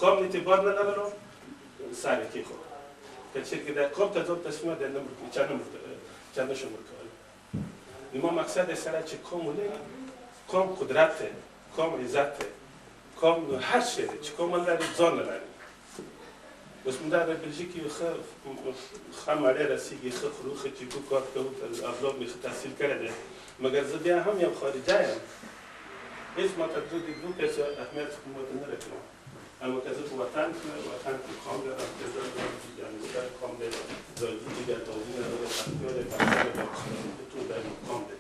قوم اعتبار نه لرلو سر یې کېښود که چېرې د قوم ته ځان تسلیمه دی چا نشم ورکولی زما مقصد یې سره چې قوم ولري قوم قدرت دی قوم عزت دی قوم هر شی دی چې قوم لري ځان لري اوس موږ در بلژیک یو ښه مړی رسېږي ښه خورو ښه چیکو کار کوو اولاد مې ښه تحصیل کړی دی مګر زه بیا هم یم خارجه یم هیڅ ماته دو پیسې اهمیت ماته نه راکوي اما که زه په وطن کې قوم لرم که زه یعنې قوم دی زاجي دیگر داوود دی پښتو دی پاکستان دی ټول دا قوم دی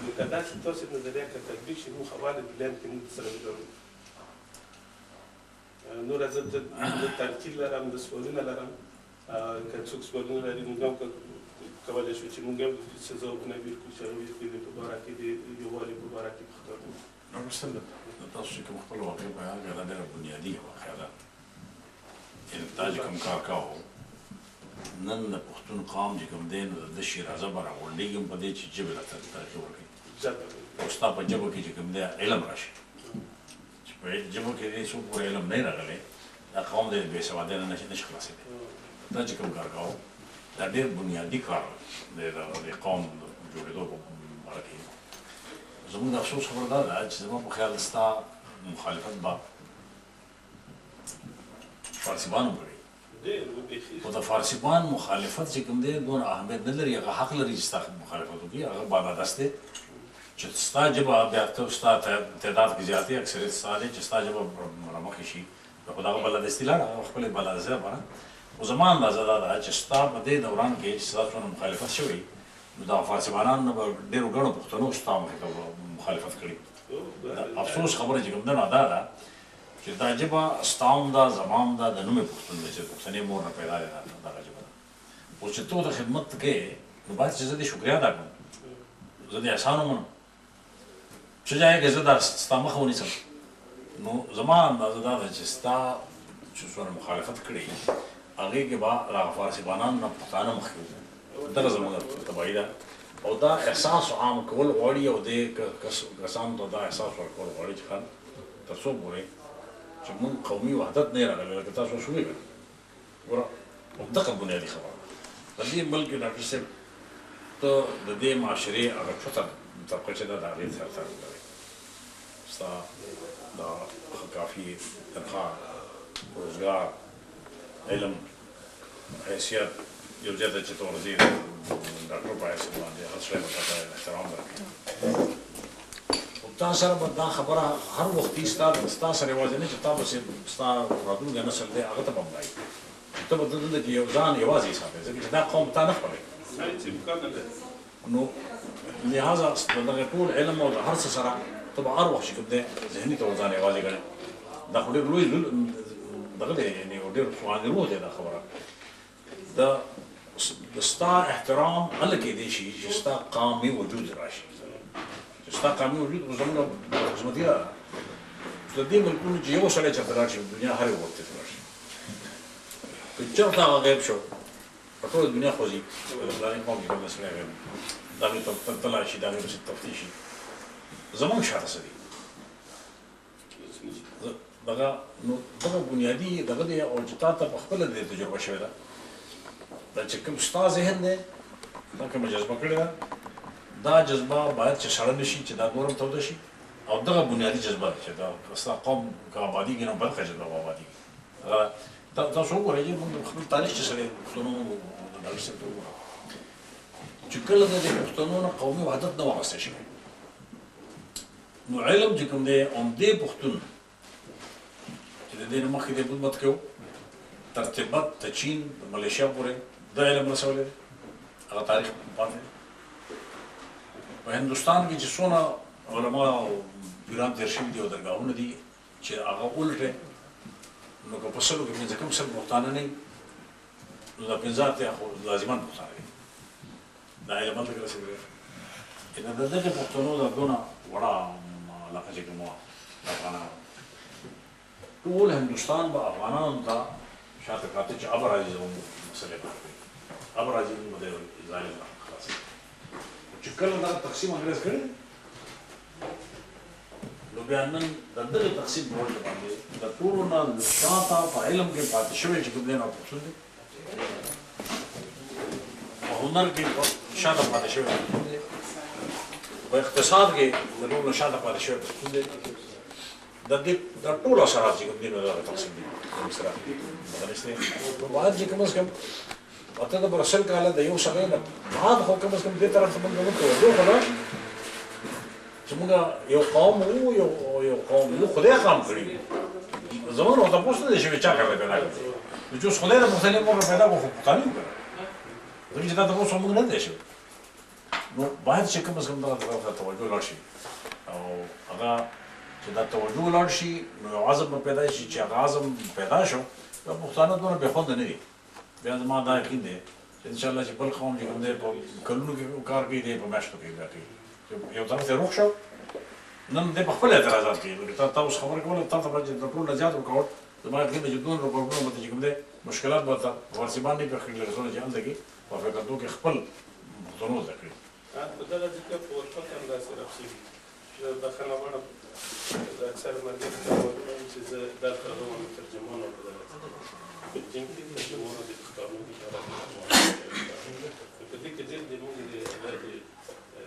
نو که داسې تاسې نظریه که تطبیق شي موږ حواله بلیم کې موږ سره وګورو نور زه د تنقید لرم د سوالونه لرم که څوک سوالونه لري موږ هم کولی شو چې موږ هم څه ځوابونه وکړو چې هغوی په باره کې د یووالي په باره کې پوښتنه نو رسول تاسو چې کوم خپل واقع بیان کړه دا ډېره بنیادي واقعه ده چې تا چې کوم کار کاوه نن د پښتون قوم چې کوم دی نو د شیرازه به راغونډېږي هم په دې چې ژبې ته ترجیح ورکړي او ستا په ژبه کې چې کوم دی علم راشي چې په ژبه کې دې څوک پورې علم نه راغلی دا قوم د بې سوادۍ نه نشي خلاصېدی تا چې کوم کار کاوه دا ډېر بنیادي کار دی د قوم جوړېدو په باره کې زموږ د افسوس خبره دا ده چې زما په خیال ستا مخالفت به فارسیبانو کړی خو د فارسیبان مخالفت چې کوم دی دونه اهمیت نه لري هغه حق لري چې ستا مخالفت وکړي هغه بالادست دی چې ستا ژبه بیا ته ستا تعداد کې زیات دی اکثریت ستا دی چې ستا ژبه رامخکې شي نو خو د هغه بالادستي لاره هغه خپلې بالادستۍ لپاره خو زما اندازه دا ده چې ستا په دې دوران کې چې ستا څومره مخالفت شوی نو دا فارسیبانان نه به ډېرو ګڼو پښتنو ستا مخې ته مخالفت کړي افسوس خبره چې کوم ده نو دا ده چې دا ژبه ستا هم ده زما هم ده د نوم یې پښتون دی چې پښتنې مور نه پیدا دی دغه ژبه ده اوس چې ته د خدمت کې نو باید چې زه دې شکریا ادا کړم زه دې احسان ومنم څه ځای کې زه دا ستا مخه ونیسم نو زما اندازه دا ده چې ستا چې څومره مخالفت کړي هغې کې به هغه فارسیبانان نه پښتانه مخکې وو دغه زموږ تباهي ده او دا احساس عام کول غواړي او دې کسانو ته دا احساس ورکول غواړي چې خان تر څو پورې چې موږ قومي وحدت نه راغلی لکه تاسو اوس وویل ګوره همدغه بنیادي خبره ده په دې ملک کې ډاکټر صاحب ته د دې معاشرې هغه چوته طبقه چې ده د هغې سره تعلق لري ستا دا کافي تنخواه روزګار علم حیثیت یو ځای ته چې ته ورځې ډاکټر په حیثیت باندې هر سړی به تا ته احترام درکړي خو تا سره به دا خبره هر وختي ستا سره یوازې نه چې تا پسې ستا راتلونکی نسل دی هغه ته به هم وایي چې ته به دلته کې یو ځان یوازې حسابوې ځکه چې دا قوم تا نه خپلوي نو لهذا د دغه ټول علم او د هر څه سره ته به هر وخت چې کوم دی ذهني طور ځان یوازې ګڼې دا خو ډېر لوی دغه دی یعنې ډېر سواني روح دی دا خبره د ستا احترام هله کېدی شي چې ستا قومي وجود راشي چې ستا قومي وجود خو زموږ قسمتي ده د دې ملکونو چې یو سړی چېرته راشي دنیا هرې وختې ته راشي که چېرته هغه غیب شو په ټوله دنیا خوځي فلاني قوم کې کوم سړی غیب د هغې تلای شي د هغې پسې تفتیش شي زموږ شاته څه دي دغه نو دغه بنیادي دغه دی او چې تا ته په خپله دې تجربه شوې ده دا چې کوم ستا ذهن دی دا کومه جذبه کړې ده دا جذبه باید چې سړه نه شي چې دا نور هم توده شي او دغه بنیادي جذبه ده چې دا ستا قوم که آبادېږي نو بلکه جذبه به آبادېږي تاسو وګورئ چې موږ خپل تاریخ چې سړی پښتنو ډاکټر صاحب ته وګورئ چې کله د پښتنو نه قومي وحدت نه واغستی شوی نو علم چې کوم دی عمدې پښتون چې د دې نه مخکې دی خدمت کوو تر تبت ته چین د ملیشیا پورې دا علم رسولی دی هغه تاریخ پاتې دی په هندوستان کې چې څونه علما او پیران تېر شوي دي او درګاهونه دي چې هغه الټ نو که په سلو کې پنځه کم سل پښتانه نه وي نو دا پنځه اتیا خو لازمان پښتانه دي دا علم هلته کې رسېدلی دی د دغې پښتنو دا دونه وړه علاقه چې کوم وه د افغانانو ټول هندوستان به افغانانو ته شاته پراته چې اب راځي زموږ مسلې حل کړي اب راځي موږ د ظالم نه خلاص چې کله دا تقسیم انګرېز کړی نو نو بیا نن د دغه تقسیم په وجه باندې د ټولو نه شاته په علم کې پاتې شوی چې کوم دی نو پښتون دی په هنر کې شاته پاتې شوی دی په اقتصاد کې د ټولو نه شاته پاتې شوی پښتون دی د ټولو اثرات چې کوم دی نو دغه تقسیم دي سره نو باید چې کم از کم اته د برسل کاله د یو سړی نه بعد خو کم از کم دې طرف ته موږ وکړو خو چې موږ یو قوم وو یو قوم یو خدای خام کړی زمونږ ورته پوښتنه دي چې چا کړی پیدا کړی نو چې خدای د مختلف موږ پیدا کوو په قانون کړی زموږ چې دا تاسو موږ نه دی شو نو باید چې کوم څه دغه توجه لاړ شي او هغه چې دا توجه لاړ شي نو یو عزم پیدا شي چې هغه عزم پیدا شو دا پښتانه دونه بې خونده نه دي بیا زما دا یقین دی چې انشاءالله چې بل قوم چې کوم دی په کلونو کې کار کوي دی په میاشتو کې بیا کوي یو طرف ته روغ شو نن دی په خپل اعتراضات کوي تا اوس خبره کوله تا ته به د ټول نه زیات وکړ زما یقین دی چې دونه پروګرام به چې کوم دی مشکلات به ورته فارسي باندې په خپل رسونه چې هلته کې په فکرتو کې خپل پښتنو زده کړي په دغه ځکه په ورپک هم داسې رفسي زه بخښنه غواړم د اکثر ملګري ته وایم چې زه دلته روان ترجمان او په ټیم کې ترجمان د قانون اداره په دې کې ډېر د موږ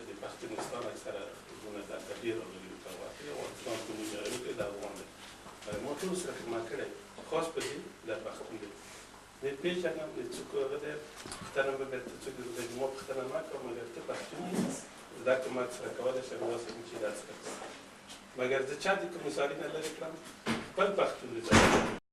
د پښتونستان اکثره زونه د ډېر راغلي او افغانستان په موږ کې دا روان دي ما ټول سره خدمت کړی خاص په دې د پښتون دي نه پیژنم نه څوک هغه دی پښتانه به بیرته څوک د ما پښتنه نه کوم مګر ته پښتون یې دا که ما سره کولی شم داسې چې دا سره مګر زه چا دې کوم مثالونه لرې کړم خپل پښتون دې